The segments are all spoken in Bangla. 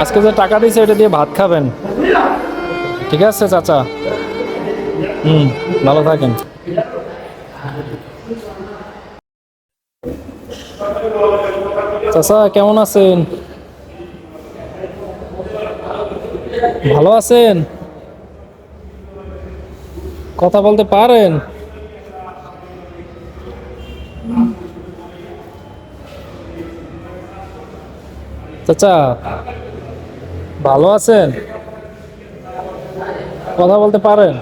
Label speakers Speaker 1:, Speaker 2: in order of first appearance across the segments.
Speaker 1: আজকে যে টাকা দিয়েছে এটা দিয়ে ভাত খাবেন, ঠিক আছে চাচা? ভালো থাকেন। চাচা কেমন আছেন? ভালো আছেন? কথা বলতে পারেন? চাচা ভালো আছেন? কথা বলতে পারেন?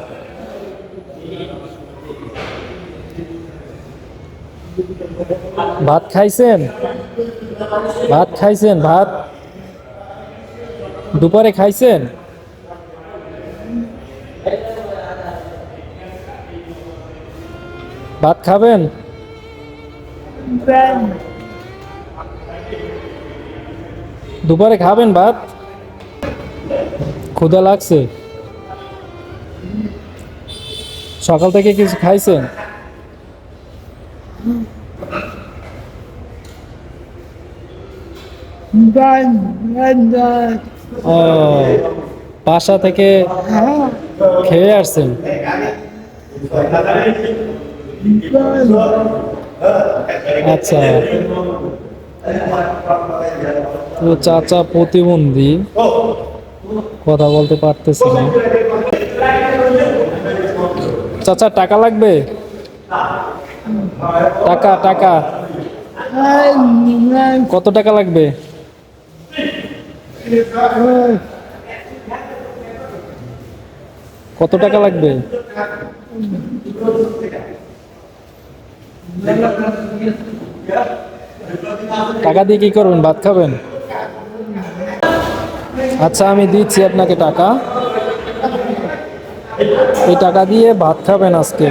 Speaker 1: ভাত খাইছেন? ভাত খাইছেন? ভাত দুপুরে খাইছেন? ভাত খাবেন? দুপুরে খাবেন ভাত? ক্ষুধা লাগছে? সকাল থেকে কিছু খাইছেন? ও, বাসা থেকে খেয়ে আসছেন? আচ্ছা, তো চাচা প্রতিবন্ধী, কথা বলতে পারতেছে না। চাচা টাকা লাগবে? টাকা টাকা কত টাকা লাগবে? কত টাকা লাগবে? টাকা দিয়ে কি করবেন? ভাত খাবেন? আচ্ছা আমি দিচ্ছি আপনাকে টাকা, এই টাকা দিয়ে ভাত খাবেন আজকে,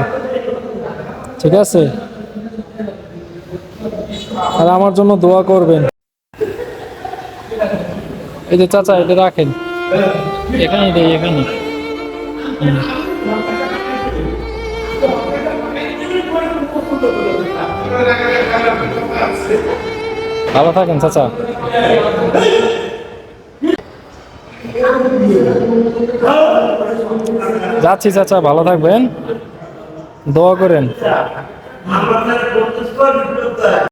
Speaker 1: ঠিক আছে? আর আমার জন্য দোয়া করবেন। এই যে চাচা এটা রাখেন, এখানে দেই, এখানে। ভালো থাকেন চাচা। যাচ্ছি চাচা, ভালো থাকবেন, দোয়া করেন।